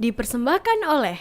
Dipersembahkan oleh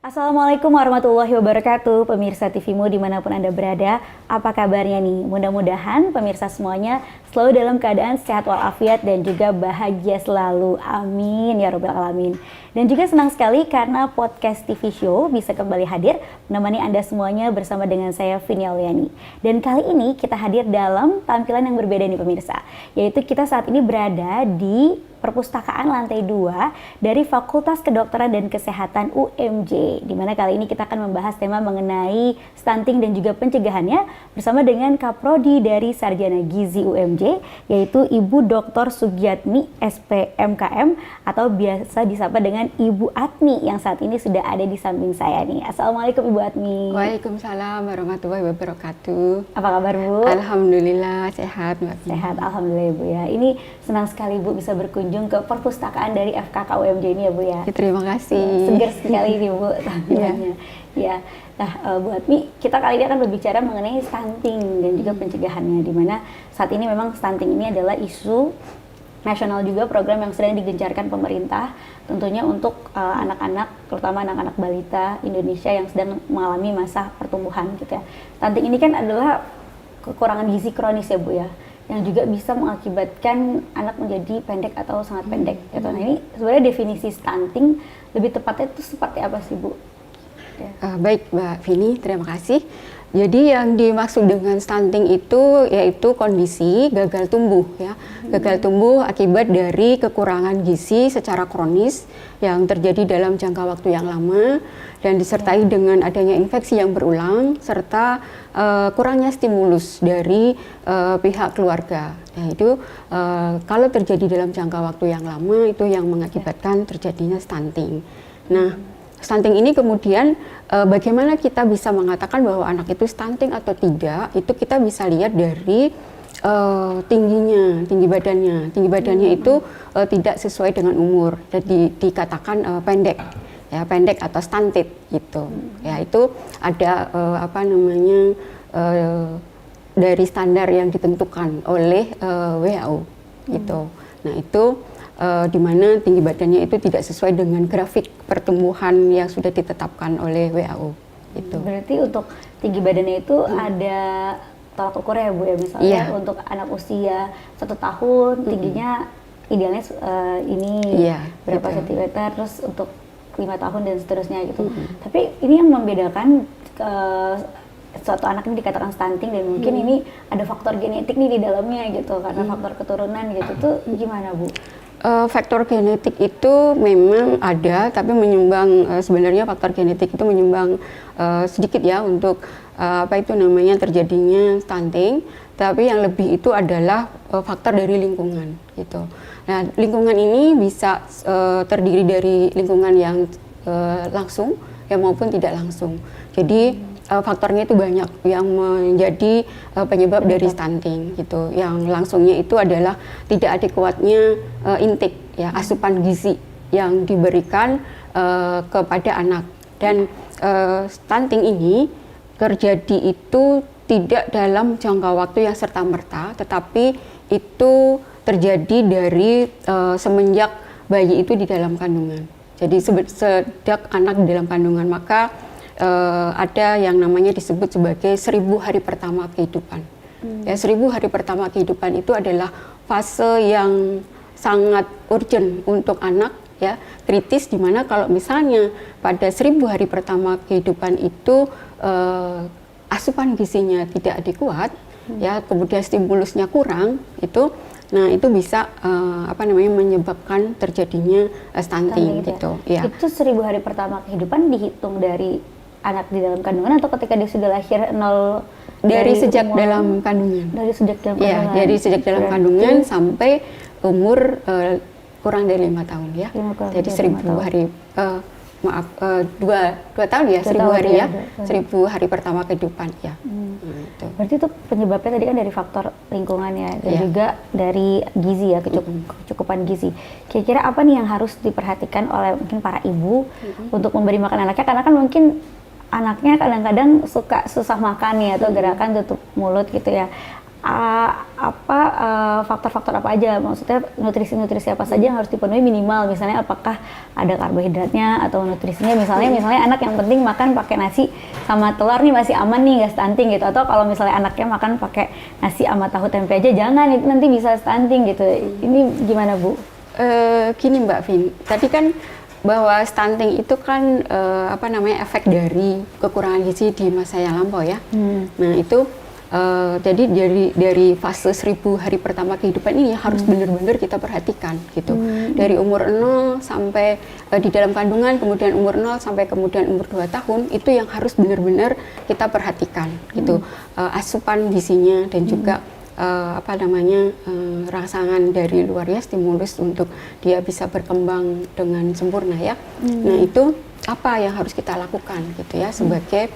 Assalamualaikum warahmatullahi wabarakatuh, pemirsa TVmu dimanapun Anda berada. Apa kabarnya nih? Mudah-mudahan pemirsa semuanya selalu dalam keadaan sehat walafiat dan juga bahagia selalu. Amin ya robbal alamin. Dan juga senang sekali karena podcast TV Show bisa kembali hadir menemani Anda semuanya bersama dengan saya Vini Auliani. Dan kali ini kita hadir dalam tampilan yang berbeda nih pemirsa, yaitu kita saat ini berada di Perpustakaan lantai 2 dari Fakultas Kedokteran dan Kesehatan UMJ, di mana kali ini kita akan membahas tema mengenai stunting dan juga pencegahannya bersama dengan Kaprodi dari Sarjana Gizi UMJ, yaitu Ibu Dr. Sugiatmi SPMKM atau biasa disapa dengan Ibu Atmi yang saat ini sudah ada di samping saya nih. Assalamualaikum Ibu Atmi. Waalaikumsalam warahmatullahi wabarakatuh. Apa kabar Bu? Alhamdulillah sehat Mbak. Sehat, alhamdulillah Bu ya. Ini senang sekali Bu bisa berkunjung ke perpustakaan dari FKK UMJ ini ya Bu ya. Terima kasih. Segar sekali nih Bu tampilannya. Ya. Nah Bu Atmi, kita kali ini akan berbicara mengenai stunting dan juga pencegahannya, di mana saat ini memang stunting ini adalah isu nasional juga, program yang sedang digencarkan pemerintah tentunya untuk anak-anak, terutama anak-anak balita Indonesia yang sedang mengalami masa pertumbuhan gitu ya. Stunting ini kan adalah kekurangan gizi kronis ya Bu ya, yang juga bisa mengakibatkan anak menjadi pendek atau sangat pendek gitu. Nah ini sebenarnya definisi stunting lebih tepatnya itu seperti apa sih Bu? Ya. Baik Mbak Vini, terima kasih. Jadi yang dimaksud dengan stunting itu yaitu kondisi gagal tumbuh ya. Gagal tumbuh akibat dari kekurangan gizi secara kronis yang terjadi dalam jangka waktu yang lama dan disertai dengan adanya infeksi yang berulang serta kurangnya stimulus dari pihak keluarga. Yaitu kalau terjadi dalam jangka waktu yang lama itu yang mengakibatkan terjadinya stunting. Nah, stunting ini kemudian bagaimana kita bisa mengatakan bahwa anak itu stunting atau tidak, itu kita bisa lihat dari tinggi badannya. Tinggi badannya itu tidak sesuai dengan umur, jadi dikatakan pendek, ya pendek atau stunted gitu. Ya itu ada dari standar yang ditentukan oleh WHO gitu. Nah itu di mana tinggi badannya itu tidak sesuai dengan grafik pertumbuhan yang sudah ditetapkan oleh WHO. Gitu. Berarti untuk tinggi badannya itu ada tolak ukur ya Bu ya, misalnya untuk anak usia 1 tahun tingginya idealnya ini berapa sentimeter, terus untuk 5 tahun dan seterusnya gitu. Tapi ini yang membedakan suatu anak ini dikatakan stunting dan mungkin ini ada faktor genetik nih di dalamnya gitu, karena faktor keturunan gitu tuh gimana Bu? Faktor genetik itu memang ada, tapi menyumbang sebenarnya faktor genetik itu menyumbang sedikit ya untuk terjadinya stunting. Tapi yang lebih itu adalah faktor dari lingkungan gitu. Nah lingkungan ini bisa terdiri dari lingkungan yang langsung ya maupun tidak langsung. Jadi faktornya itu banyak yang menjadi penyebab dari stunting gitu. Yang langsungnya itu adalah tidak adekuatnya intake ya, asupan gizi yang diberikan kepada anak. Dan stunting ini terjadi itu tidak dalam jangka waktu yang serta-merta, tetapi itu terjadi dari semenjak bayi itu di dalam kandungan. Jadi sejak anak di dalam kandungan, maka ada yang namanya disebut sebagai 1000 hari pertama kehidupan. Ya, 1000 hari pertama kehidupan itu adalah fase yang sangat urgent untuk anak ya, kritis, di mana kalau misalnya pada 1000 hari pertama kehidupan itu asupan gizinya tidak adekuat ya, kemudian stimulusnya kurang itu, nah itu bisa menyebabkan terjadinya stunting gitu ya. Itu 1000 hari pertama kehidupan dihitung dari anak di dalam kandungan atau ketika dia sudah lahir dari sejak dalam kandungan? Dari sejak dalam kandungan. Ya, dari sejak dalam kandungan sampai umur kurang dari 5 tahun ya. Jadi 1000 hari dua tahun ya, 1000 hari ya, 1000 hari pertama kehidupan ya. Gitu. Berarti itu penyebabnya tadi kan dari faktor lingkungan ya, dan juga dari gizi ya, kecukupan gizi. Kira-kira apa nih yang harus diperhatikan oleh mungkin para ibu untuk memberi makan anaknya, karena kan mungkin anaknya kadang-kadang suka susah makan nih atau gerakan tutup mulut gitu ya. Faktor-faktor apa aja, maksudnya nutrisi-nutrisi apa saja yang harus dipenuhi minimal, misalnya apakah ada karbohidratnya atau nutrisinya, misalnya anak yang penting makan pakai nasi sama telur nih masih aman nih, nggak stunting gitu, atau kalau misalnya anaknya makan pakai nasi sama tahu tempe aja jangan, itu nanti bisa stunting gitu. Ini gimana Bu? Gini Mbak Vin, tadi kan bahwa stunting itu kan efek dari kekurangan gizi di masa yang lampau ya. Nah itu jadi dari fase 1000 hari pertama kehidupan ini harus benar-benar kita perhatikan gitu. Dari umur 0 sampai di dalam kandungan, kemudian umur 0 sampai kemudian umur 2 tahun, itu yang harus benar-benar kita perhatikan gitu. Asupan gizinya dan juga rangsangan dari luar ya, stimulus untuk dia bisa berkembang dengan sempurna ya. Nah itu apa yang harus kita lakukan gitu ya sebagai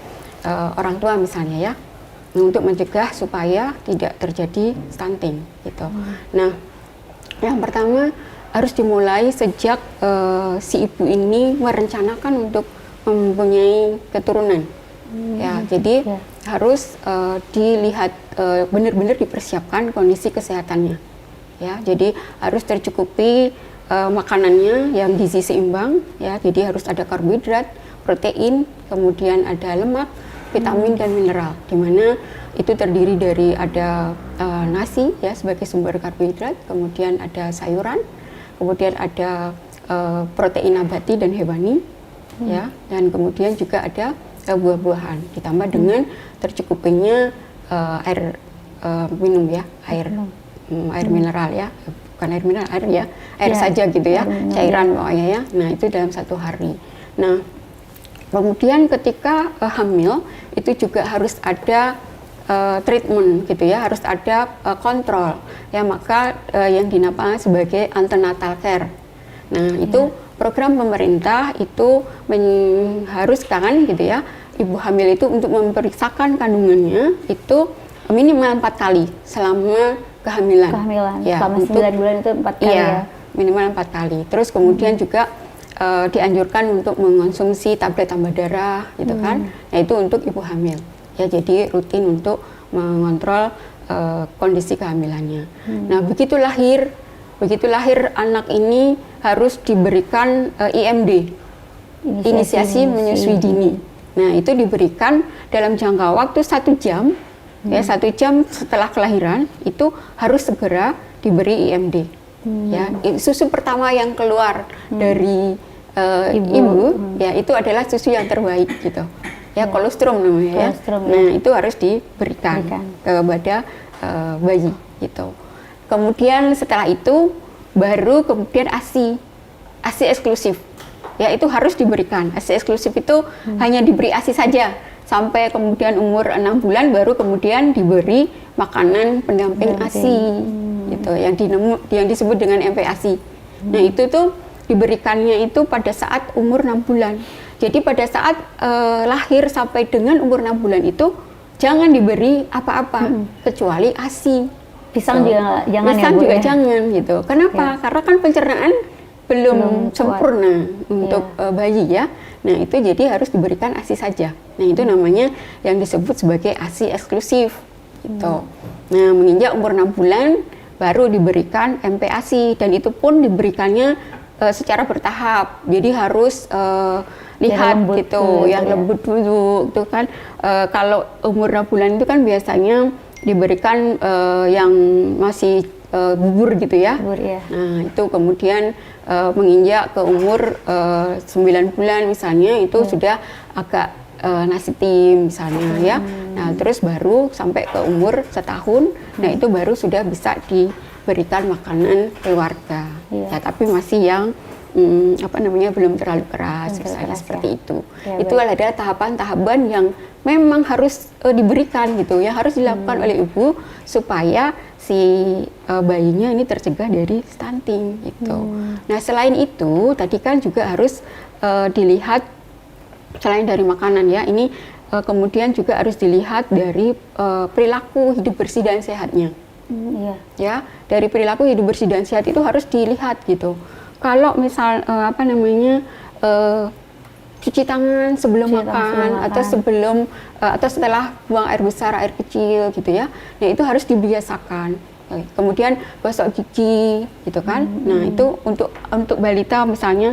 orang tua misalnya ya, untuk mencegah supaya tidak terjadi stunting gitu. Nah, yang pertama harus dimulai sejak si ibu ini merencanakan untuk mempunyai keturunan. Ya, jadi harus dilihat benar-benar dipersiapkan kondisi kesehatannya. Ya, jadi harus tercukupi makanannya yang gizi seimbang. Ya, jadi harus ada karbohidrat, protein, kemudian ada lemak, vitamin dan mineral, di mana itu terdiri dari ada nasi ya sebagai sumber karbohidrat, kemudian ada sayuran, kemudian ada protein nabati dan hewani, ya, dan kemudian juga ada buah-buahan, ditambah dengan tercukupinya air minum ya, air mineral ya, bukan air mineral, air saja gitu ya, cairan pokoknya ya. Nah itu dalam 1 hari. Nah kemudian ketika hamil itu juga harus ada treatment gitu ya, harus ada kontrol ya, maka yang dinamakan sebagai antenatal care. Nah itu program pemerintah itu mengharuskan gitu ya, ibu hamil itu untuk memeriksakan kandungannya itu minimal 4 kali selama kehamilan ya, selama 9 bulan itu 4 kali ya, minimal 4 kali. Terus kemudian juga dianjurkan untuk mengonsumsi tablet tambah darah gitu kan. Nah itu untuk ibu hamil ya, jadi rutin untuk mengontrol kondisi kehamilannya. Nah begitu lahir anak ini harus diberikan IMD, inisiasi menyusui dini. Nah itu diberikan dalam jangka waktu 1 jam ya, 1 jam setelah kelahiran itu harus segera diberi IMD. Ya, susu pertama yang keluar dari ibu ya itu adalah susu yang terbaik gitu ya, kolostrum namanya ya. Nah itu harus diberikan kepada bayi gitu. Kemudian setelah itu baru kemudian ASI eksklusif ya, itu harus diberikan. ASI eksklusif itu hanya diberi ASI saja sampai kemudian umur 6 bulan, baru kemudian diberi makanan pendamping ASI gitu, yang disebut dengan MPASI. Nah itu tuh diberikannya itu pada saat umur 6 bulan. Jadi pada saat lahir sampai dengan umur 6 bulan itu jangan diberi apa-apa kecuali ASI. Pisang juga jangan, pisang ya Bu, juga ya? Jangan gitu. Kenapa? Karena kan pencernaan belum sempurna untuk bayi ya. Nah itu jadi harus diberikan ASI saja. Nah itu namanya yang disebut sebagai ASI eksklusif gitu. Nah menginjak umur 6 bulan baru diberikan MPASI, dan itu pun diberikannya secara bertahap. Jadi harus lihat lembut gitu, yang lembut dulu itu kan. Kalau umur 6 bulan itu kan biasanya diberikan yang masih bubur gitu ya. Nah itu kemudian menginjak ke umur 9 bulan misalnya itu sudah agak nasi tim misalnya ya. Nah terus baru sampai ke umur 1 tahun, nah itu baru sudah bisa diberikan makanan keluarga. Ya tapi masih yang belum terlalu keras misalnya seperti itu. Itu adalah tahapan-tahapan yang memang harus diberikan gitu ya, harus dilakukan oleh ibu supaya si bayinya ini tercegah dari stunting gitu. Nah selain itu tadi kan juga harus dilihat selain dari makanan ya, ini kemudian juga harus dilihat dari perilaku hidup bersih dan sehatnya. Ya, dari perilaku hidup bersih dan sehat itu harus dilihat gitu. Kalau misal cuci tangan sebelum makan atau atau setelah buang air besar, air kecil gitu ya. Nah itu harus dibiasakan. Kemudian gosok gigi gitu kan. Nah itu untuk balita misalnya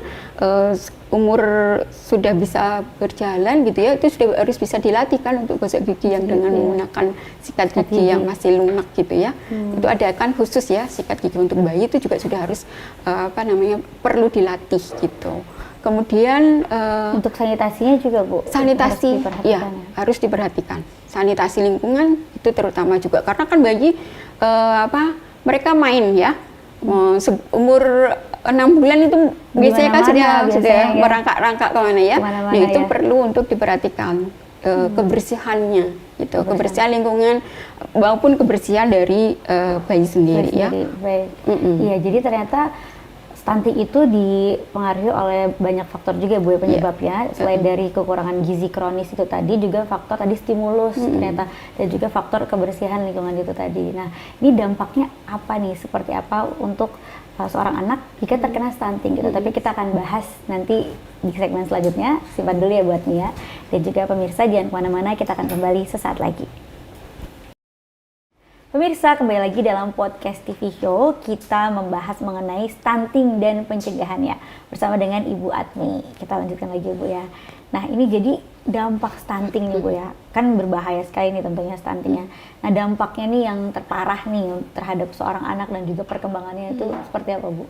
umur sudah bisa berjalan gitu ya, itu sudah harus bisa dilatih kan untuk gosok gigi yang dengan menggunakan sikat gigi yang masih lunak gitu ya. Itu ada kan khusus ya sikat gigi untuk bayi, itu juga sudah harus perlu dilatih gitu. Kemudian untuk sanitasinya juga Bu, sanitasi harus diperhatikan. Sanitasi lingkungan itu terutama juga karena kan bayi mereka main ya, umur 6 bulan itu biasanya kan sudah merangkak-rangkak kemana ya. Nah itu perlu untuk diperhatikan kebersihannya gitu, kebersihan lingkungan maupun kebersihan dari bayi sendiri ya. Iya, jadi ternyata stunting itu dipengaruhi oleh banyak faktor juga Bu ya penyebabnya. Selain dari kekurangan gizi kronis itu tadi, juga faktor tadi stimulus ternyata, dan juga faktor kebersihan lingkungan itu tadi. Nah, ini dampaknya apa nih? Seperti apa untuk seorang anak jika terkena stunting gitu? Tapi kita akan bahas nanti di segmen selanjutnya. Simpan dulu ya buat Mia. Dan juga pemirsa jangan kemana-mana, kita akan kembali sesaat lagi. Pemirsa, kembali lagi dalam podcast TV Show. Kita membahas mengenai stunting dan pencegahannya bersama dengan Ibu Atmi. Kita lanjutkan lagi Bu ya. Nah ini jadi dampak stunting nih Bu ya. Kan berbahaya sekali nih tentunya stuntingnya. Nah dampaknya nih yang terparah nih terhadap seorang anak dan juga perkembangannya itu seperti apa Bu?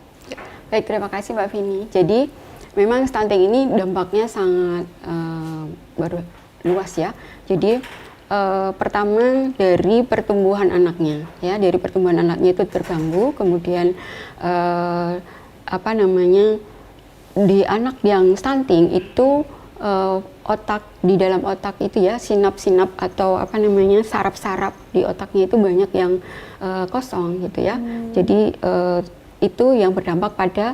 Baik, terima kasih Mbak Vini. Jadi memang stunting ini dampaknya sangat luas ya. Jadi pertama dari pertumbuhan anaknya ya, dari pertumbuhan anaknya itu terganggu, kemudian di anak yang stunting itu di dalam otak itu ya, sinap-sinap atau saraf-saraf di otaknya itu banyak yang kosong gitu ya. Jadi itu yang berdampak pada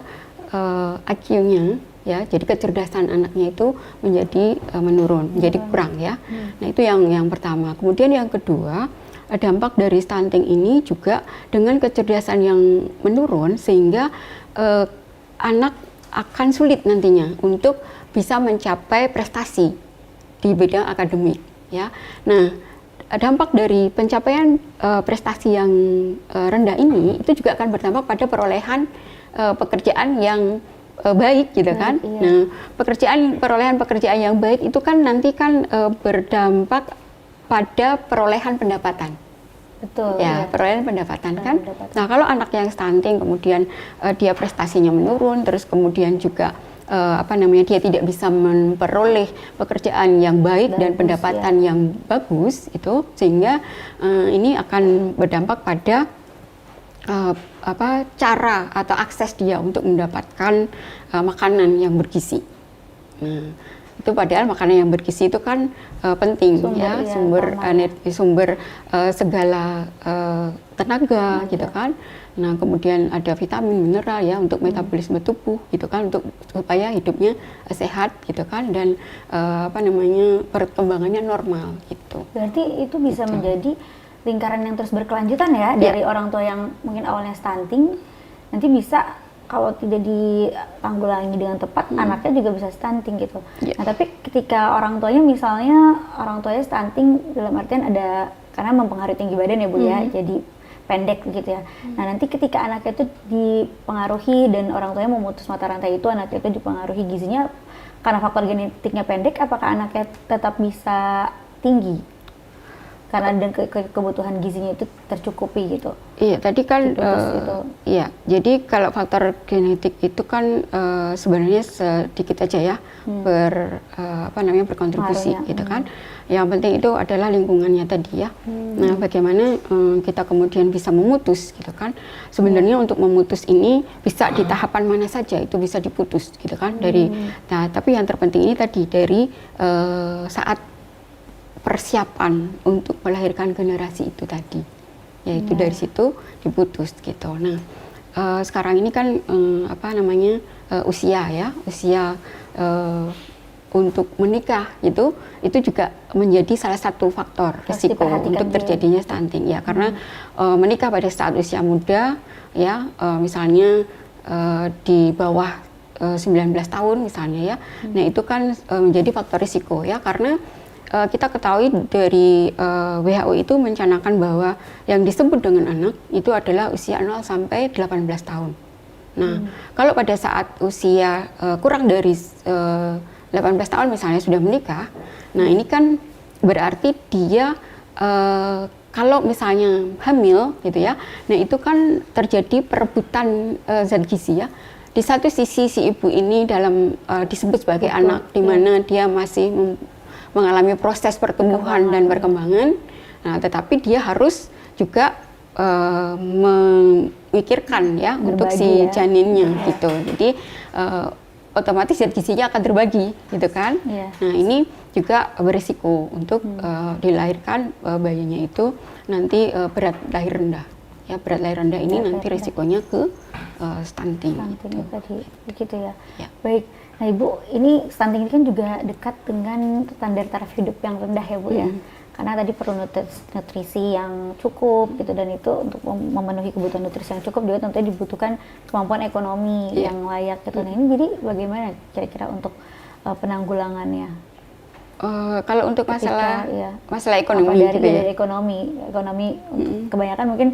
IQ-nya ya, jadi kecerdasan anaknya itu menjadi menurun, menjadi kurang ya. Nah itu yang pertama. Kemudian yang kedua, dampak dari stunting ini juga dengan kecerdasan yang menurun sehingga anak akan sulit nantinya untuk bisa mencapai prestasi di bidang akademik ya. Nah dampak dari pencapaian prestasi yang rendah ini itu juga akan berdampak pada perolehan pekerjaan yang baik gitu kan. Nah, perolehan pekerjaan yang baik itu kan nanti kan berdampak pada perolehan pendapatan. Betul. Ya, perolehan pendapatan kan. Nah, kalau anak yang stunting kemudian dia prestasinya menurun, terus kemudian juga dia tidak bisa memperoleh pekerjaan yang baik dan pendapatan yang bagus itu, sehingga ini akan berdampak pada cara atau akses dia untuk mendapatkan makanan yang bergizi. Nah, itu padahal makanan yang bergizi itu kan penting ya, sumber energi, sumber segala tenaga gitu kan. Nah, kemudian ada vitamin, mineral ya untuk metabolisme tubuh gitu kan, untuk supaya hidupnya sehat gitu kan, dan perkembangannya normal gitu. Berarti itu bisa menjadi lingkaran yang terus berkelanjutan ya, dari orang tua yang mungkin awalnya stunting, nanti bisa kalau tidak ditanggulangi dengan tepat, anaknya juga bisa stunting gitu. Nah tapi ketika orang tuanya stunting dalam artian ada karena mempengaruhi tinggi badan ya Bu ya, jadi pendek gitu ya. Nah nanti ketika anaknya itu dipengaruhi dan orang tuanya memutus mata rantai itu, anaknya itu dipengaruhi gizinya karena faktor genetiknya pendek, apakah anaknya tetap bisa tinggi? Karena kebutuhan gizinya itu tercukupi gitu. Iya, tadi kan iya. Jadi kalau faktor genetik itu kan sebenarnya sedikit aja ya berkontribusi gitu kan. Yang penting itu adalah lingkungannya tadi ya. Nah, bagaimana kita kemudian bisa memutus gitu kan. Sebenarnya untuk memutus ini bisa di tahapan mana saja itu bisa diputus gitu kan nah, tapi yang terpenting ini tadi dari saat persiapan untuk melahirkan generasi itu tadi, yaitu dari situ diputus gitu. Nah, sekarang ini kan usia untuk menikah itu juga menjadi salah satu faktor risiko untuk terjadinya stunting ya, karena menikah pada saat usia muda ya, misalnya di bawah 19 tahun misalnya ya. Nah, itu kan menjadi faktor risiko ya, karena kita ketahui dari WHO itu mencanangkan bahwa yang disebut dengan anak itu adalah usia 0 sampai 18 tahun. Nah, kalau pada saat usia kurang dari 18 tahun misalnya sudah menikah, nah ini kan berarti dia kalau misalnya hamil gitu ya, nah itu kan terjadi perebutan zat gizi ya. Di satu sisi si ibu ini dalam disebut sebagai anak, di mana dia masih mengalami proses pertumbuhan dan perkembangan, nah tetapi dia harus juga memikirkan ya untuk si janinnya gitu. Jadi otomatis zat gizinya akan terbagi gitu kan. Nah, ini juga berisiko untuk dilahirkan bayinya itu nanti berat lahir rendah. Ya, berat lahir rendah ini nanti risikonya ke stunting gitu. Begitu ya. Baik. Nah, Ibu, ini stunting ini kan juga dekat dengan standar taraf hidup yang rendah ya, Bu ya. Karena tadi perlu nutrisi yang cukup gitu, dan itu untuk memenuhi kebutuhan nutrisi yang cukup juga tentunya dibutuhkan kemampuan ekonomi yang layak gitu. Nah, ini jadi bagaimana kira-kira untuk penanggulangannya? Kalau untuk masalah ekonomi gitu ya. Dari ekonomi kebanyakan mungkin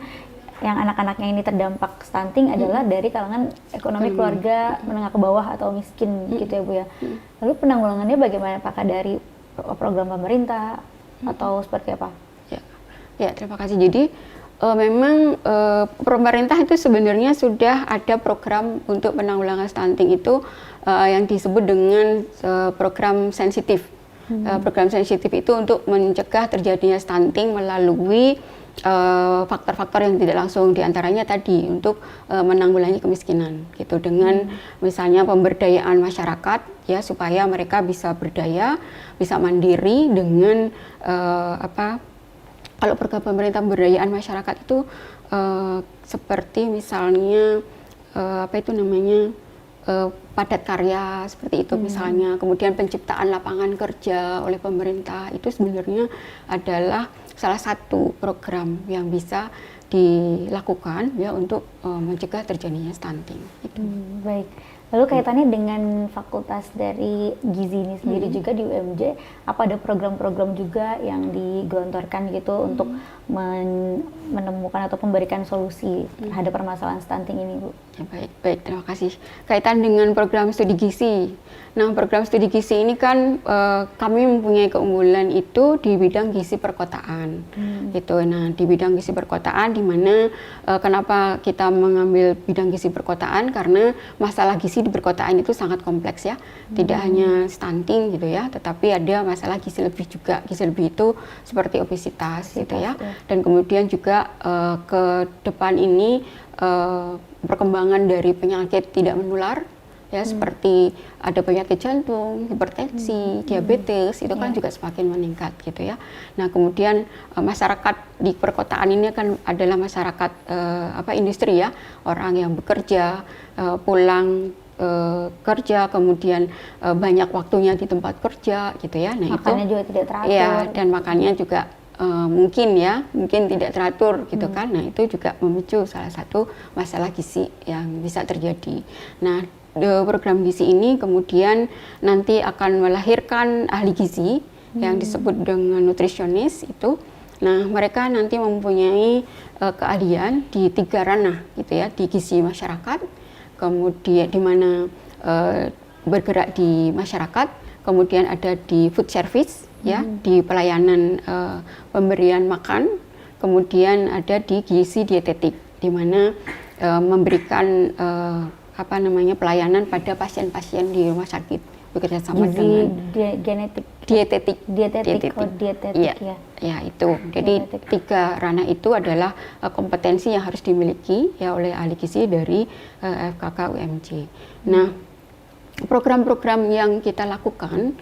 yang anak-anaknya ini terdampak stunting adalah dari kalangan ekonomi keluarga menengah ke bawah atau miskin gitu ya, Bu ya. Lalu penanggulangannya bagaimana, apakah dari program pemerintah atau seperti apa? Ya, terima kasih. Jadi memang pemerintah itu sebenarnya sudah ada program untuk penanggulangan stunting itu yang disebut dengan program sensitif. Program sensitif itu untuk mencegah terjadinya stunting melalui faktor-faktor yang tidak langsung, diantaranya tadi untuk menanggulangi kemiskinan gitu, dengan misalnya pemberdayaan masyarakat ya, supaya mereka bisa berdaya, bisa mandiri dengan kalau program pemerintah pemberdayaan masyarakat itu seperti misalnya padat karya seperti itu misalnya, kemudian penciptaan lapangan kerja oleh pemerintah, itu sebenarnya adalah salah satu program yang bisa dilakukan ya untuk mencegah terjadinya stunting. Gitu. Baik. Lalu kaitannya dengan fakultas dari gizi ini sendiri juga di UMJ, apa ada program-program juga yang digelontorkan gitu untuk menemukan atau memberikan solusi terhadap permasalahan stunting ini, Bu? Ya, baik, terima kasih. Kaitan dengan program studi gizi. Nah, program studi gizi ini kan kami mempunyai keunggulan itu di bidang gizi perkotaan, gitu. Nah, di bidang gizi perkotaan, di mana kenapa kita mengambil bidang gizi perkotaan, karena masalah gizi di perkotaan itu sangat kompleks ya, tidak hanya stunting gitu ya, tetapi ada masalah gizi lebih juga. Gizi lebih itu seperti obesitas gitu ya, dan kemudian juga ke depan ini perkembangan dari penyakit tidak menular ya, seperti ada penyakit jantung, hipertensi, diabetes, itu kan juga semakin meningkat gitu ya. Nah, kemudian masyarakat di perkotaan ini kan adalah masyarakat industri ya, orang yang bekerja, pulang kerja, kemudian banyak waktunya di tempat kerja gitu ya. Nah, makannya juga tidak teratur. Ya, dan makannya juga mungkin tidak teratur gitu kan. Nah, itu juga memicu salah satu masalah gizi yang bisa terjadi. Nah, program gizi ini kemudian nanti akan melahirkan ahli gizi yang disebut dengan nutrisionis itu. Nah, mereka nanti mempunyai keahlian di 3 ranah gitu ya, di gizi masyarakat, kemudian di mana bergerak di masyarakat, kemudian ada di food service ya, di pelayanan pemberian makan, kemudian ada di gizi dietetik, di mana memberikan pelayanan pada pasien-pasien di rumah sakit, bekerja sama dengan dietetik. Ya, itu. Jadi dietetik. 3 ranah itu adalah kompetensi yang harus dimiliki ya oleh ahli gizi dari FKK UMJ. Nah, program-program yang kita lakukan,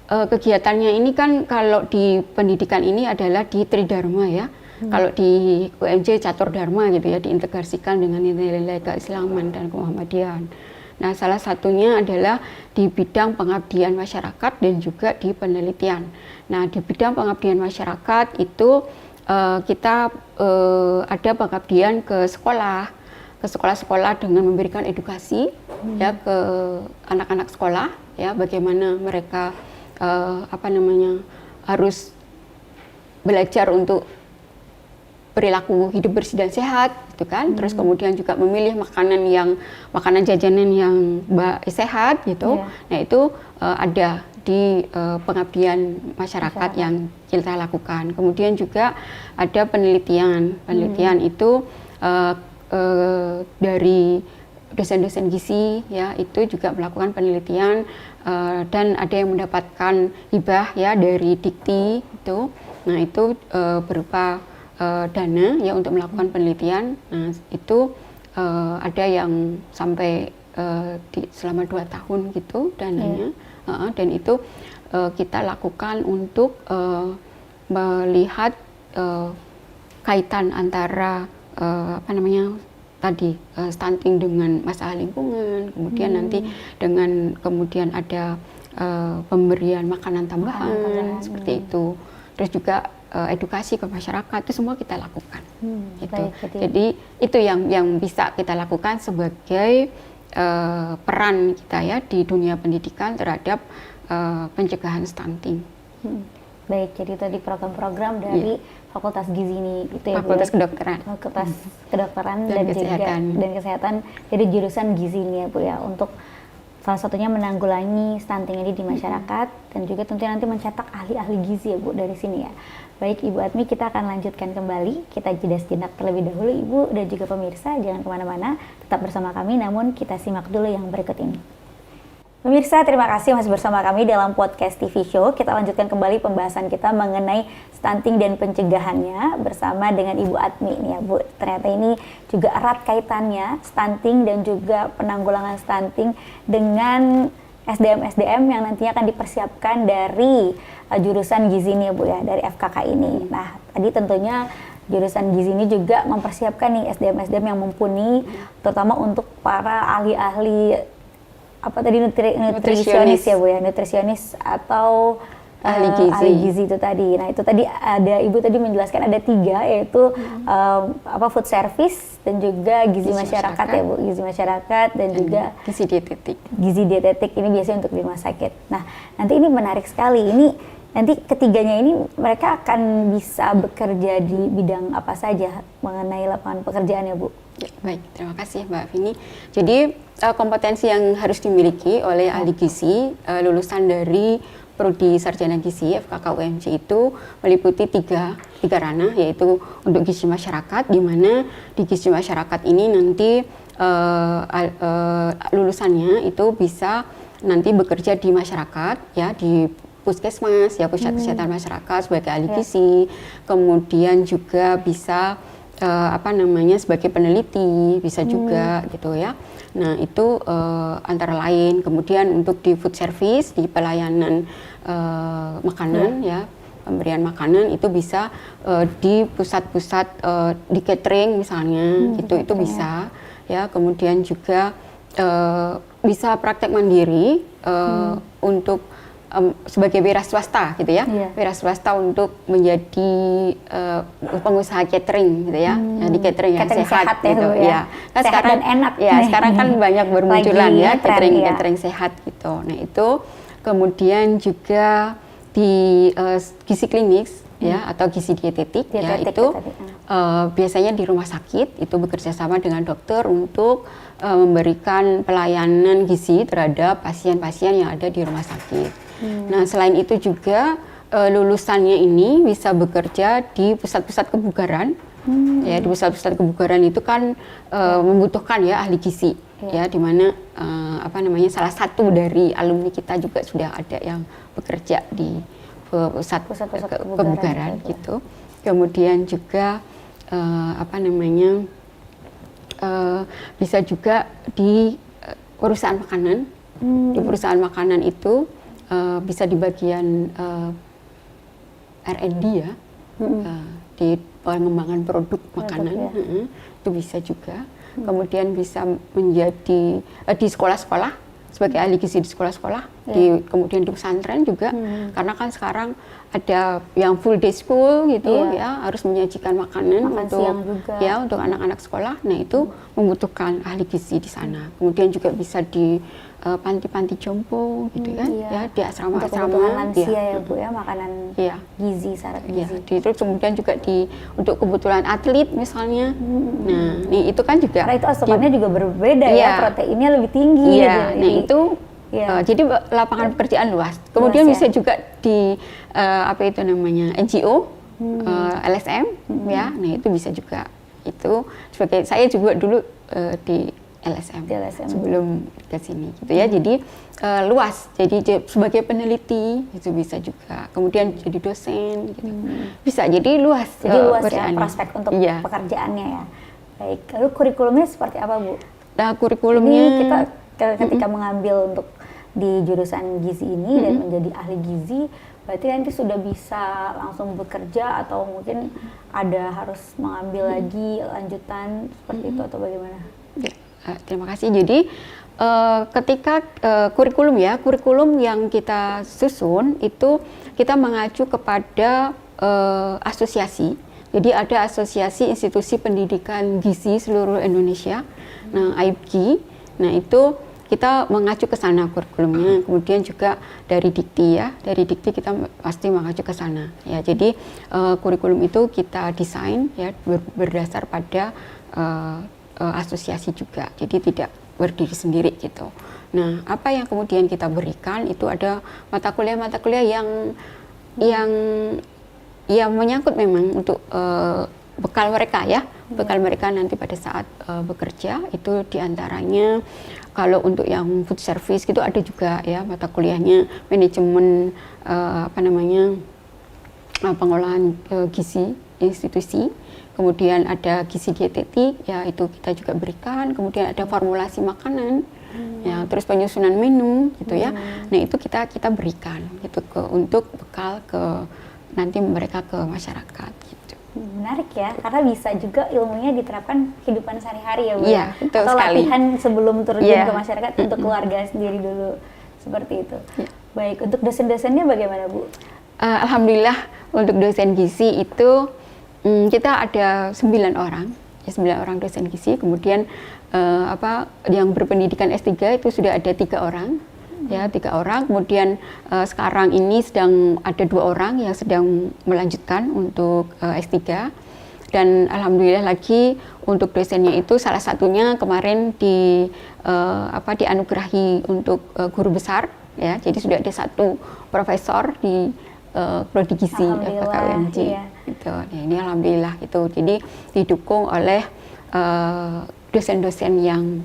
kegiatannya ini kan kalau di pendidikan ini adalah di Tridharma ya. Kalau di UMJ Catur Dharma gitu ya, diintegrasikan dengan nilai-nilai keislaman dan kemuhammadian. Nah, salah satunya adalah di bidang pengabdian masyarakat dan juga di penelitian. Nah, di bidang pengabdian masyarakat itu kita ada pengabdian ke sekolah-sekolah dengan memberikan edukasi ya ke anak-anak sekolah, ya bagaimana mereka harus belajar untuk perilaku hidup bersih dan sehat, gitu kan. Terus kemudian juga memilih makanan jajanan yang sehat, gitu. Nah itu ada di pengabdian masyarakat yang kita lakukan. Kemudian juga ada penelitian itu dari dosen-dosen gizi, ya itu juga melakukan penelitian dan ada yang mendapatkan hibah ya dari Dikti itu. Nah itu berupa dana ya untuk melakukan penelitian. Nah itu ada yang sampai selama 2 tahun gitu dananya. Dan itu kita lakukan untuk melihat kaitan antara stunting dengan masalah lingkungan, kemudian nanti kemudian ada pemberian makanan tambahan seperti itu. Terus juga edukasi ke masyarakat, itu semua kita lakukan. Gitu. Jadi itu yang bisa kita lakukan sebagai peran kita ya di dunia pendidikan terhadap pencegahan stunting. Baik, jadi tadi program-program dari Fakultas Gizi ini gitu ya, Fakultas Kedokteran. Fakultas Kedokteran dan Kesehatan. Jadi jurusan gizi ini ya Bu ya, untuk salah satunya menanggulangi stunting ini di masyarakat dan juga tentunya nanti mencetak ahli-ahli gizi ya Bu dari sini ya. Baik Ibu Atmi, kita akan lanjutkan kembali. Kita jeda sejenak terlebih dahulu Ibu dan juga pemirsa, jangan kemana-mana, tetap bersama kami, namun kita simak dulu yang berikut ini. Pemirsa, terima kasih masih bersama kami dalam podcast TV Show. Kita lanjutkan kembali pembahasan kita mengenai stunting dan pencegahannya bersama dengan Ibu Atmi nih ya Bu. Ternyata ini juga erat kaitannya stunting dan juga penanggulangan stunting dengan SDM yang nantinya akan dipersiapkan dari jurusan gizi ini ya Bu ya, dari FKK ini. Nah, tadi tentunya jurusan gizi ini juga mempersiapkan nih SDM yang mumpuni, terutama untuk para ahli-ahli nutrisionis ya Bu ya, nutrisionis atau ahli gizi itu tadi. Nah itu tadi ada Ibu tadi menjelaskan ada 3 yaitu food service dan juga gizi masyarakat ya Bu, gizi masyarakat dan juga gizi dietetik. Gizi dietetik ini biasanya untuk di rumah sakit. Nah nanti ini menarik sekali, ini nanti ketiganya ini mereka akan bisa bekerja di bidang apa saja mengenai lapangan pekerjaan ya Bu? Ya, baik, terima kasih Mbak Vini. Jadi kompetensi yang harus dimiliki oleh ahli gizi lulusan dari Prodi Sarjana Gizi FKK UMJ itu meliputi tiga ranah, yaitu untuk gizi masyarakat, di mana di gizi masyarakat ini nanti lulusannya itu bisa nanti bekerja di masyarakat, ya di puskesmas, ya pusat kesehatan masyarakat sebagai ahli gizi, kemudian juga bisa sebagai peneliti bisa juga gitu ya. Nah itu antara lain. Kemudian untuk di food service, di pelayanan makanan ya, pemberian makanan itu bisa di pusat-pusat di catering misalnya, itu bisa ya. Kemudian juga bisa praktek mandiri untuk sebagai wira swasta gitu ya, wira swasta untuk menjadi pengusaha catering gitu ya, di catering yang sehat gitu ya. Nah, sehat sekarang dan enak. Ya, sekarang kan banyak bermunculan ya trend, catering sehat gitu. Nah itu kemudian juga di gizi klinis ya atau gizi dietetik ya itu biasanya di rumah sakit itu bekerja sama dengan dokter untuk memberikan pelayanan gizi terhadap pasien-pasien yang ada di rumah sakit. Nah, selain itu juga lulusannya ini bisa bekerja di pusat-pusat kebugaran. Ya, di pusat-pusat kebugaran itu kan membutuhkan ya ahli gizi. Ya, di mana salah satu dari alumni kita juga sudah ada yang bekerja di pusat kebugaran gitu. Kemudian juga bisa juga di perusahaan makanan. Di perusahaan makanan itu bisa di bagian R&D ya, di pengembangan produk makanan, itu bisa juga. Kemudian bisa menjadi di sekolah-sekolah sebagai ahli gizi di sekolah-sekolah, di kemudian di pesantren juga, karena kan sekarang ada yang full day school gitu ya, harus menyajikan makanan untuk anak-anak sekolah. Nah itu membutuhkan ahli gizi di sana. Kemudian juga bisa di panti-panti jompo gitu kan, ya di asrama-asrama. Untuk kebutuhan lansia ya Bu ya, makanan gizi, syarat gizi. Terus kemudian juga untuk kebutuhan atlet misalnya. Nah, itu kan juga. Karena itu asupannya juga berbeda ya, proteinnya lebih tinggi. Iya, nah itu. Jadi lapangan pekerjaan luas. Kemudian bisa juga di apa itu namanya NGO, LSM, ya. Nah itu bisa juga. Itu sebagai saya juga dulu di LSM sebelum ke sini gitu ya. Jadi luas. Jadi sebagai peneliti itu bisa juga. Kemudian jadi dosen gitu. Bisa. Jadi luas. Jadi luas ya prospek untuk pekerjaannya ya. Baik. Lalu kurikulumnya seperti apa Bu? Nah, kurikulumnya ini kita ketika mengambil untuk di jurusan gizi ini dan menjadi ahli gizi, berarti nanti sudah bisa langsung bekerja atau mungkin ada harus mengambil lagi lanjutan seperti itu atau bagaimana? Terima kasih. Jadi ketika kurikulum yang kita susun itu kita mengacu kepada asosiasi. Jadi ada Asosiasi Institusi Pendidikan Gizi Seluruh Indonesia, nah AIPGI. Nah itu kita mengacu ke sana kurikulumnya. Kemudian juga dari Dikti ya, dari Dikti kita pasti mengacu ke sana. Ya, jadi kurikulum itu kita desain ya berdasar pada asosiasi juga. Jadi tidak berdiri sendiri gitu. Nah, apa yang kemudian kita berikan itu ada mata kuliah yang menyangkut memang untuk bekal mereka ya. Bekal mereka nanti pada saat bekerja itu diantaranya kalau untuk yang food service gitu ada juga ya mata kuliahnya manajemen pengolahan gizi institusi. Kemudian ada gizi dietetik, ya itu kita juga berikan. Kemudian ada formulasi makanan, ya terus penyusunan menu, gitu ya. Nah itu kita berikan, gitu untuk bekal ke nanti mereka ke masyarakat. Gitu. Menarik ya, karena bisa juga ilmunya diterapkan kehidupan sehari-hari ya Bu. Iya, betul atau sekali. Latihan sebelum terjun ke masyarakat untuk keluarga sendiri dulu, seperti itu. Baik, untuk dosen-dosennya bagaimana Bu? Alhamdulillah untuk dosen gizi itu kita ada 9 orang, ya 9 orang dosen gizi. Kemudian yang berpendidikan S3 itu sudah ada 3 orang, ya 3 orang. Kemudian sekarang ini sedang ada 2 orang yang sedang melanjutkan untuk S3. Dan alhamdulillah lagi untuk dosennya itu salah satunya kemarin dianugerahi untuk guru besar, ya. Jadi sudah ada 1 profesor di prodi gizi FKUMJ. Gitu. Nah, ini alhamdulillah itu. Jadi didukung oleh dosen-dosen yang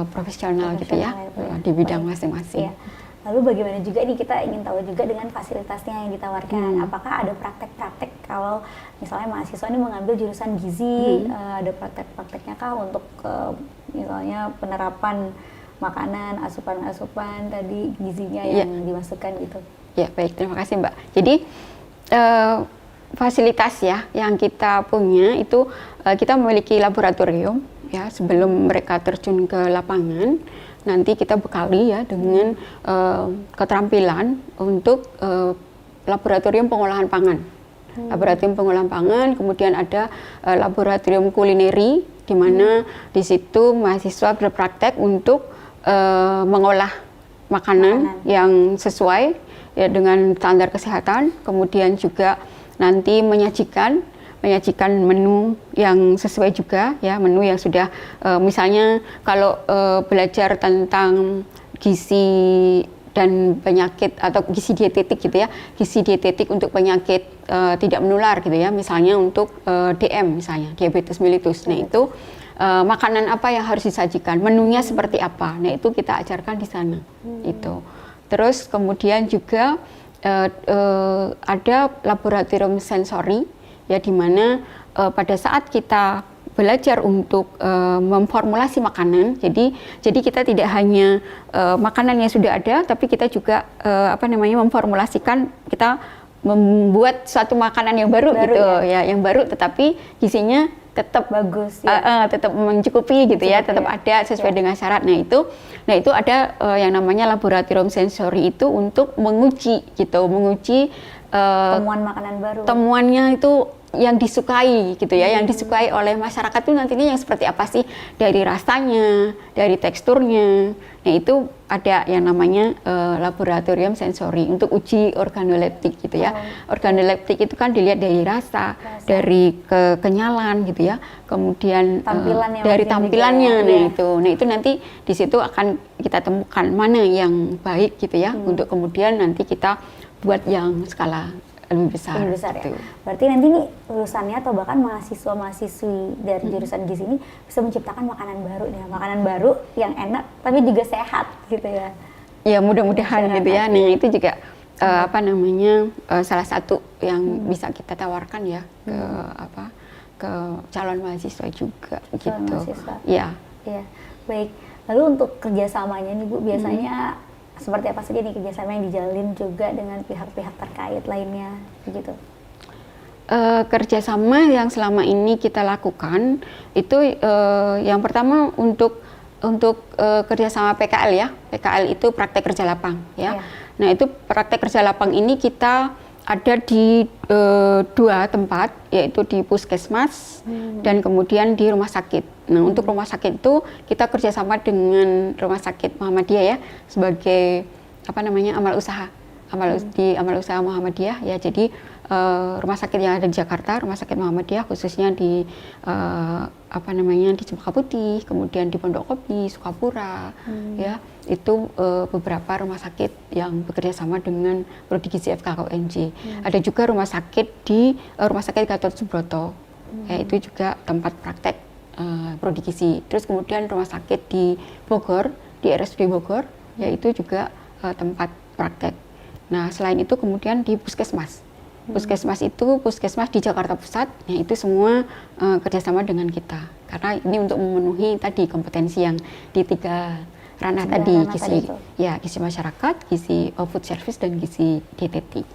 profesional gitu ya, di bidang masing-masing. Lalu bagaimana juga nih, kita ingin tahu juga dengan fasilitasnya yang ditawarkan. Apakah ada praktek-praktek kalau misalnya mahasiswa ini mengambil jurusan gizi, ada praktek-prakteknya kah untuk misalnya penerapan makanan, asupan-asupan tadi gizinya yang dimasukkan gitu? Ya baik, terima kasih Mbak. Jadi fasilitas ya yang kita punya itu kita memiliki laboratorium ya sebelum mereka terjun ke lapangan. Nanti kita bekali ya dengan keterampilan untuk laboratorium pengolahan pangan. Laboratorium pengolahan pangan, kemudian ada laboratorium kulineri di mana di situ mahasiswa berpraktek untuk mengolah makanan yang sesuai ya dengan standar kesehatan, kemudian juga nanti menyajikan menu yang sesuai juga ya, menu yang sudah misalnya kalau belajar tentang gizi dan penyakit atau gizi dietetik gitu ya, gizi dietetik untuk penyakit tidak menular gitu ya, misalnya untuk DM misalnya diabetes mellitus. Nah itu makanan apa yang harus disajikan, menunya seperti apa. Nah itu kita ajarkan di sana. Itu. Terus kemudian juga ada laboratorium sensori ya di mana pada saat kita belajar untuk memformulasi makanan, jadi kita tidak hanya makanan yang sudah ada, tapi kita juga memformulasikan, kita membuat suatu makanan yang baru gitu ya, yang baru tetapi gizinya tetap bagus ya. tetap mencukupi gitu ya, tetap ada sesuai dengan syarat. Nah itu ada yang namanya laboratorium sensori itu untuk menguji gitu, menguji temuan makanan baru. Temuannya itu yang disukai gitu ya, yang disukai oleh masyarakat itu nantinya yang seperti apa sih, dari rasanya, dari teksturnya. Nah itu ada yang namanya laboratorium sensori untuk uji organoleptik gitu ya. Organoleptik itu kan dilihat dari rasa. Dari kekenyalan gitu ya, kemudian dari tampilannya. Nah itu nanti di situ akan kita temukan mana yang baik gitu ya, untuk kemudian nanti kita buat yang skala lebih besar gitu. Ya. Berarti nanti nih lulusannya atau bahkan mahasiswa-mahasiswi dari jurusan gizi ini bisa menciptakan makanan baru nih, makanan baru yang enak tapi juga sehat gitu ya. Ya mudah-mudahan gitu ya. Nah itu juga salah satu yang bisa kita tawarkan ya ke calon mahasiswa juga gitu. Mahasiswa. Iya. Iya. Baik. Lalu untuk kerjasamanya nih Bu, biasanya seperti apa saja nih kerjasama yang dijalin juga dengan pihak-pihak terkait lainnya begitu? Kerjasama yang selama ini kita lakukan itu yang pertama untuk kerjasama PKL ya. PKL itu praktek kerja lapang ya. Nah itu praktek kerja lapang ini kita ada di 2 tempat, yaitu di puskesmas dan kemudian di rumah sakit. Nah untuk rumah sakit itu kita kerjasama dengan Rumah Sakit Muhammadiyah ya, sebagai amal usaha, amal usaha Muhammadiyah ya. Jadi rumah sakit yang ada di Jakarta, Rumah Sakit Muhammadiyah khususnya di di Cempaka Putih, kemudian di Pondok Kopi, Sukapura ya, itu beberapa rumah sakit yang bekerja sama dengan Prodi Gizi FKKUNJ. Ada juga rumah sakit di Rumah Sakit Gatot Subroto, ya, itu juga tempat praktek Prodi Gizi. Terus kemudian rumah sakit di Bogor, di RSUD Bogor, yaitu juga tempat praktek. Nah selain itu kemudian di puskesmas. Puskesmas itu puskesmas di Jakarta Pusat, ya itu semua kerjasama dengan kita. Karena ini untuk memenuhi tadi kompetensi yang di 3 ranah tadi, gizi masyarakat, gizi food service, dan gizi dietetik.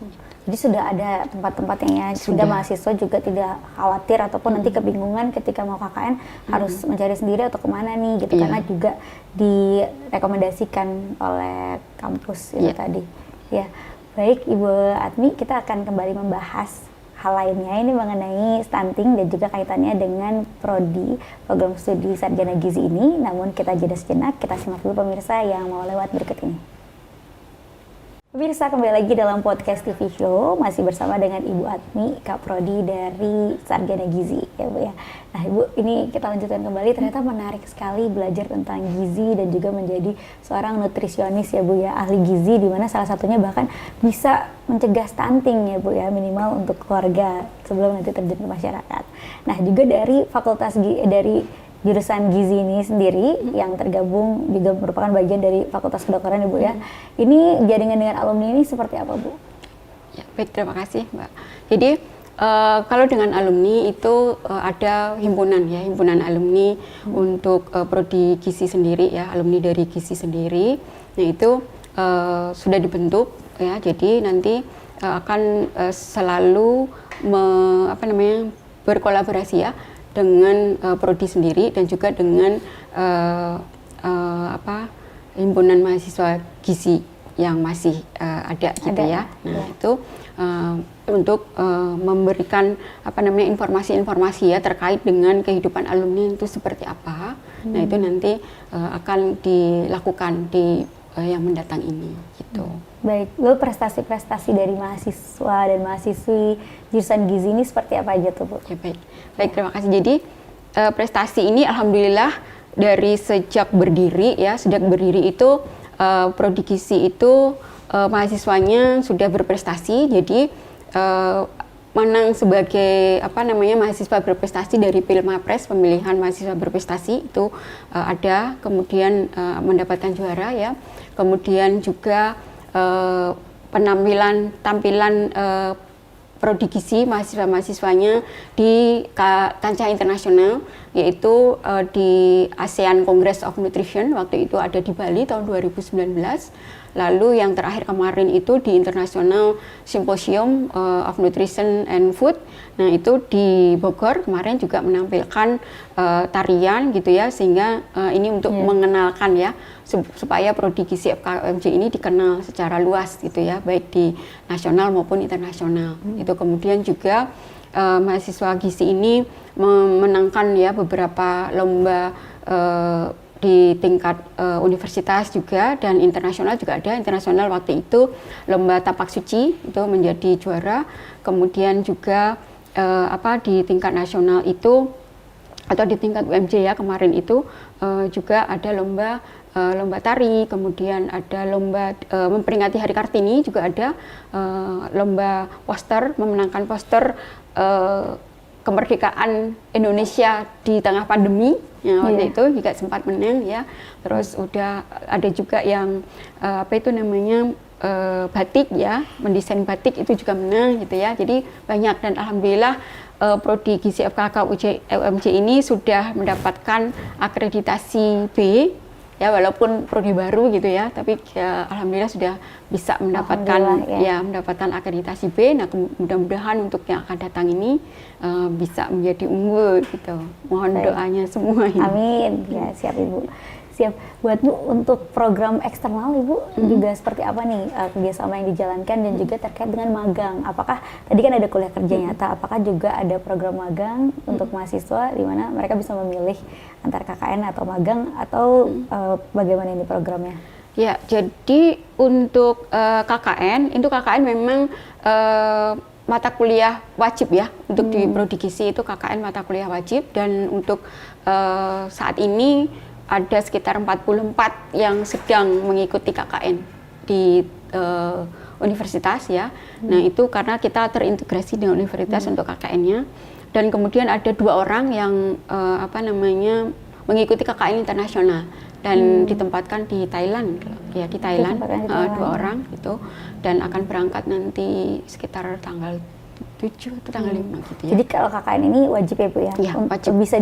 Jadi sudah ada tempat-tempatnya, sehingga mahasiswa juga tidak khawatir ataupun nanti kebingungan ketika mau KKN harus mencari sendiri atau kemana nih gitu, karena juga direkomendasikan oleh kampus itu tadi. Ya, baik Ibu Atmi, kita akan kembali membahas hal lainnya ini mengenai stunting dan juga kaitannya dengan prodi program studi sarjana gizi ini. Namun kita jeda sejenak, kita simak dulu pemirsa yang mau lewat berikut ini. Pemirsa, kembali lagi dalam podcast TV Show, masih bersama dengan Ibu Atmi, Kaprodi dari Sarjana Gizi, ya Bu ya. Nah Ibu, ini kita lanjutkan kembali, ternyata menarik sekali belajar tentang gizi dan juga menjadi seorang nutrisionis ya Bu ya, ahli gizi, di mana salah satunya bahkan bisa mencegah stunting ya Bu ya, minimal untuk keluarga sebelum nanti terjun ke masyarakat. Nah juga dari dari jurusan gizi ini sendiri yang tergabung juga merupakan bagian dari Fakultas Kedokteran ya Bu ya. Ini jaringan dengan alumni ini seperti apa Bu? Ya, baik, terima kasih Mbak. Jadi kalau dengan alumni itu ada himpunan ya, himpunan alumni untuk prodi gizi sendiri ya, alumni dari gizi sendiri. Nah itu sudah dibentuk ya, jadi nanti akan selalu berkolaborasi ya dengan prodi sendiri dan juga dengan himpunan mahasiswa gizi yang masih ada gitu ya. Nah itu untuk memberikan informasi-informasi ya terkait dengan kehidupan alumni itu seperti apa. Nah itu nanti akan dilakukan di yang mendatang ini gitu. Baik, lalu prestasi-prestasi dari mahasiswa dan mahasiswi jurusan gizi ini seperti apa aja tuh Bu? Ya, baik, terima kasih. Jadi prestasi ini alhamdulillah dari sejak berdiri itu prodi gizi itu mahasiswanya sudah berprestasi. Jadi menang sebagai mahasiswa berprestasi dari Pilmapres, pemilihan mahasiswa berprestasi itu ada, kemudian mendapatkan juara ya. Kemudian juga tampilan prodi gizi mahasiswa-mahasiswanya di kancah internasional, yaitu di ASEAN Congress of Nutrition, waktu itu ada di Bali tahun 2019. Lalu yang terakhir kemarin itu di International Symposium of Nutrition and Food. Nah, itu di Bogor kemarin juga menampilkan tarian gitu ya, sehingga ini untuk mengenalkan ya supaya prodi gizi FKUMJ ini dikenal secara luas gitu ya, baik di nasional maupun internasional. Itu kemudian juga mahasiswa gizi ini memenangkan ya beberapa lomba di tingkat universitas juga, dan internasional juga ada. Internasional waktu itu lomba tapak suci itu menjadi juara. Kemudian juga di tingkat nasional itu atau di tingkat UMJ ya kemarin itu juga ada lomba tari, kemudian ada lomba memperingati Hari Kartini, juga ada lomba poster, memenangkan poster kemerdekaan Indonesia di tengah pandemi ya, waktu itu juga sempat menang ya. Terus udah ada juga yang batik ya, mendesain batik itu juga menang gitu ya. Jadi banyak, dan alhamdulillah prodi gizi FKUMJ ini sudah mendapatkan akreditasi B ya, walaupun prodi baru gitu ya, tapi ya, alhamdulillah sudah bisa mendapatkan mendapatkan akreditasi B. Nah, mudah-mudahan untuk yang akan datang ini bisa menjadi unggul gitu. Mohon doanya semua ini. Amin. Ya, siap Ibu. Siap. Buat Bu, untuk program eksternal Ibu juga seperti apa nih kerjasama yang dijalankan, dan juga terkait dengan magang? Apakah tadi kan ada kuliah kerja nyata, apakah juga ada program magang untuk mahasiswa di mana mereka bisa memilih antara KKN atau magang, atau bagaimana ini programnya? Ya, jadi untuk KKN memang mata kuliah wajib ya, untuk di prodi gizi itu KKN mata kuliah wajib, dan untuk saat ini ada sekitar 44 yang sedang mengikuti KKN di universitas ya. Nah, itu karena kita terintegrasi dengan universitas untuk KKN-nya. Dan kemudian ada 2 orang yang mengikuti KKN internasional dan ditempatkan di Thailand ya, di Thailand 2 orang gitu, dan akan berangkat nanti sekitar tanggal 7 atau tanggal 5 gitu ya. Jadi kalau KKN ini wajib ya Bu ya? Iya, wajib. Bisa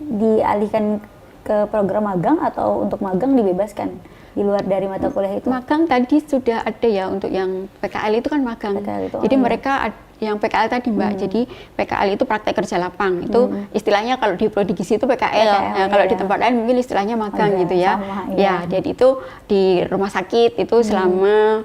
dialihkan ke program magang, atau untuk magang dibebaskan di luar dari mata kuliah itu? Magang tadi sudah ada ya, untuk yang PKL itu kan magang. Jadi mereka yang PKL tadi Mbak, jadi PKL itu praktek kerja lapang. Itu istilahnya kalau di prodi gizi itu PKL. Nah, kalau di tempat lain mungkin istilahnya magang gitu ya. Sama, ya, jadi itu di rumah sakit itu selama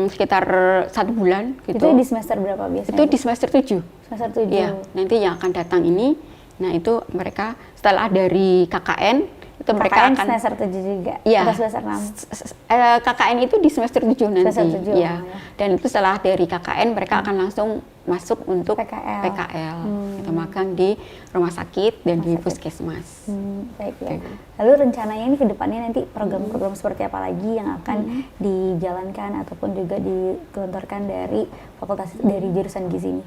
sekitar 1 bulan gitu. Itu di semester berapa biasanya? Itu di semester 7. Semester 7. Ya, nanti yang akan datang ini, nah itu mereka setelah dari KKN itu mereka akan semester 7 juga ya, atau semester 6? KKN itu di semester 7 nanti. Semester 7, ya. Dan itu setelah dari KKN mereka akan langsung masuk untuk PKL atau magang di rumah sakit dan di puskesmas. Baik ya. Lalu rencananya ini ke depannya nanti program-program seperti apa lagi yang akan dijalankan ataupun juga digelontorkan dari fakultas dari jurusan gizi ini?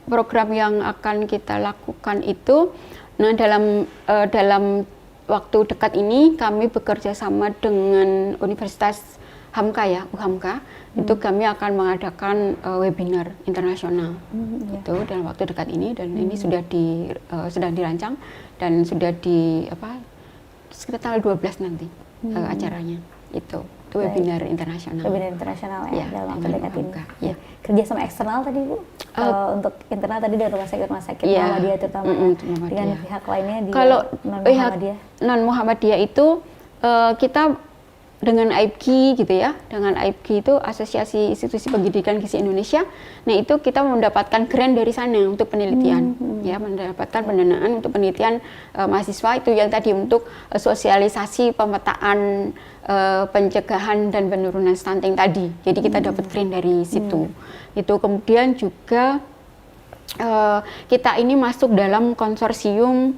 Program yang akan kita lakukan itu, nah dalam waktu dekat ini kami bekerja sama dengan Universitas Hamka ya, UHAMKA. Itu kami akan mengadakan webinar internasional itu dalam waktu dekat ini, dan ini sudah sedang dirancang dan sudah sekitar tanggal 12 nanti acaranya itu webinar internasional. Webinar internasional ya, dalam waktu dekat ini. Ya. Kerja sama eksternal tadi Bu? Untuk internal tadi dari rumah sakit Muhammadiyah terutama dengan pihak lainnya di non-Muhammadiyah? Non-Muhammadiyah itu kita dengan AIPGI gitu ya, dengan AIPGI itu Asosiasi Institusi Pendidikan Gizi Indonesia. Nah, itu kita mendapatkan grant dari sana untuk penelitian, ya, mendapatkan pendanaan untuk penelitian mahasiswa itu yang tadi untuk sosialisasi pemetaan pencegahan dan penurunan stunting tadi. Jadi kita dapat grant dari situ. Itu kemudian juga kita ini masuk dalam konsorsium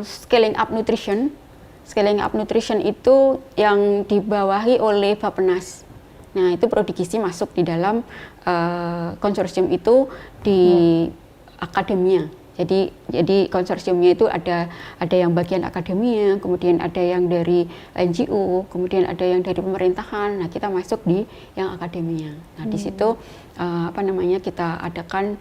Scaling Up Nutrition. Scaling Up Nutrition itu yang dibawahi oleh Bappenas. Nah, itu prodi gizi masuk di dalam konsorsium itu di akademia Jadi konsorsiumnya itu ada yang bagian akademia, kemudian ada yang dari NGO, kemudian ada yang dari pemerintahan. Nah, kita masuk di yang akademia. Nah, di situ kita adakan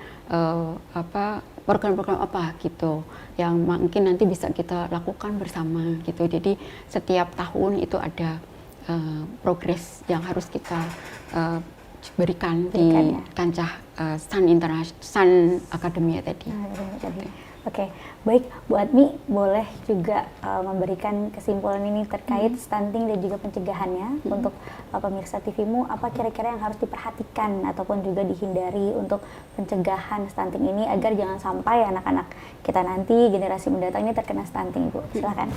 program-program apa gitu yang mungkin nanti bisa kita lakukan bersama gitu. Jadi setiap tahun itu ada progres yang harus kita berikan di kancah Sun Academia tadi. Oke, baik Bu Atmi, boleh juga memberikan kesimpulan ini terkait stunting dan juga pencegahannya untuk pemirsa TVMU, apa kira-kira yang harus diperhatikan ataupun juga dihindari untuk pencegahan stunting ini agar jangan sampai anak-anak kita nanti generasi mendatang ini terkena stunting, Bu. Silakan.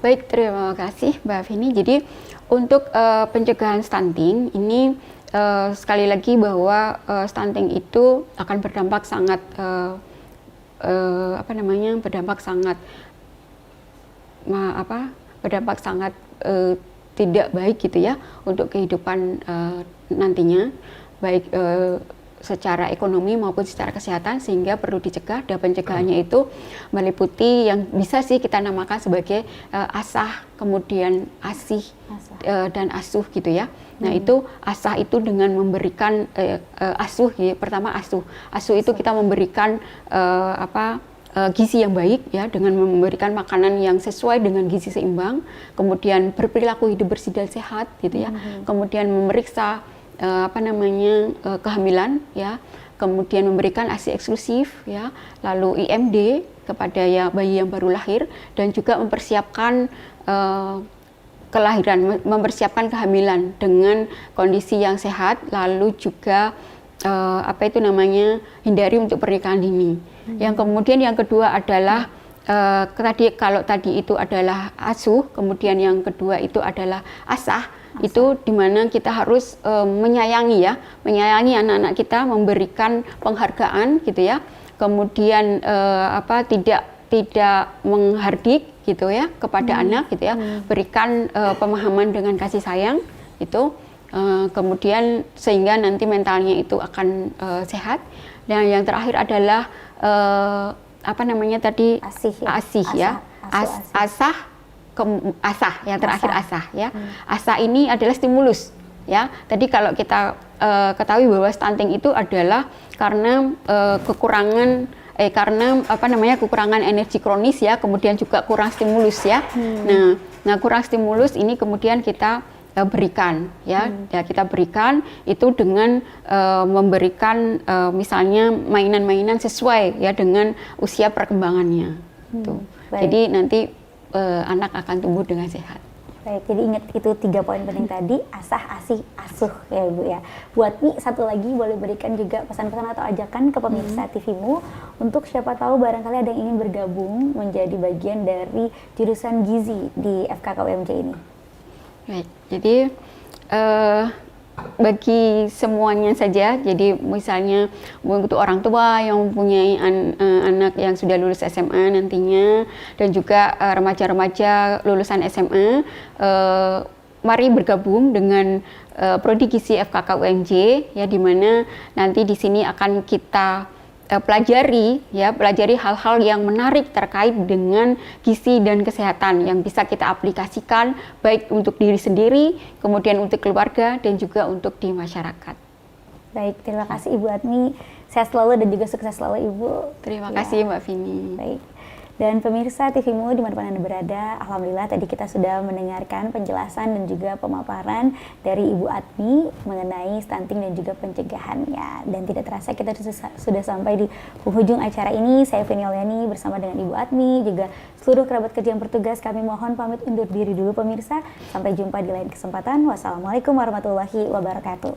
Baik, terima kasih Mbak Vini. Jadi untuk pencegahan stunting ini sekali lagi bahwa stunting itu akan berdampak sangat berdampak sangat tidak baik gitu ya untuk kehidupan nantinya, baik secara ekonomi maupun secara kesehatan, sehingga perlu dicegah. Dan pencegahannya itu meliputi yang bisa sih kita namakan sebagai asah, kemudian asih dan asuh gitu ya. Nah, itu asah itu dengan memberikan asuh ya. Pertama asuh itu kita memberikan gizi yang baik ya, dengan memberikan makanan yang sesuai dengan gizi seimbang, kemudian berperilaku hidup bersih dan sehat gitu ya. Kemudian memeriksa kehamilan ya, kemudian memberikan ASI eksklusif ya, lalu IMD kepada bayi yang baru lahir, dan juga mempersiapkan kelahiran, mempersiapkan kehamilan dengan kondisi yang sehat, lalu juga hindari untuk pernikahan dini. Yang kemudian yang kedua adalah kalau tadi itu adalah asuh, kemudian yang kedua itu adalah asah. Itu dimana kita harus menyayangi anak-anak kita, memberikan penghargaan gitu ya, kemudian tidak menghardik gitu ya kepada anak gitu ya, berikan pemahaman dengan kasih sayang itu, kemudian sehingga nanti mentalnya itu akan sehat. Dan yang terakhir adalah asah, yang terakhir asah ya. Asah ini adalah stimulus ya. Tadi kalau kita ketahui bahwa stunting itu adalah karena kekurangan energi kronis ya, kemudian juga kurang stimulus ya. Nah, kurang stimulus ini kemudian kita berikan ya. Kita berikan itu dengan memberikan misalnya mainan-mainan sesuai ya dengan usia perkembangannya. Jadi nanti anak akan tumbuh dengan sehat. Baik, jadi ingat itu 3 poin penting tadi, asah, asih, asuh ya Bu ya. Buat Mi, satu lagi boleh berikan juga pesan-pesan atau ajakan ke pemirsa TVMU untuk siapa tahu barangkali ada yang ingin bergabung menjadi bagian dari jurusan gizi di FKK UMJ ini. Baik, jadi bagi semuanya saja, jadi misalnya untuk orang tua yang mempunyai anak yang sudah lulus SMA nantinya, dan juga remaja-remaja lulusan SMA, mari bergabung dengan Prodi Gizi FKK UMJ ya, di mana nanti di sini akan kita pelajari hal-hal yang menarik terkait dengan gizi dan kesehatan yang bisa kita aplikasikan baik untuk diri sendiri, kemudian untuk keluarga, dan juga untuk di masyarakat. Baik, terima kasih Ibu Atmi. Sehat selalu dan juga sukses selalu Ibu. Terima kasih Mbak Vini. Baik. Dan pemirsa TVMU dimanapun Anda berada, alhamdulillah tadi kita sudah mendengarkan penjelasan dan juga pemaparan dari Ibu Atmi mengenai stunting dan juga pencegahannya. Dan tidak terasa kita sudah sampai di penghujung acara ini. Saya Vini Oliani bersama dengan Ibu Atmi, juga seluruh kerabat kerja yang bertugas, kami mohon pamit undur diri dulu pemirsa. Sampai jumpa di lain kesempatan. Wassalamualaikum warahmatullahi wabarakatuh.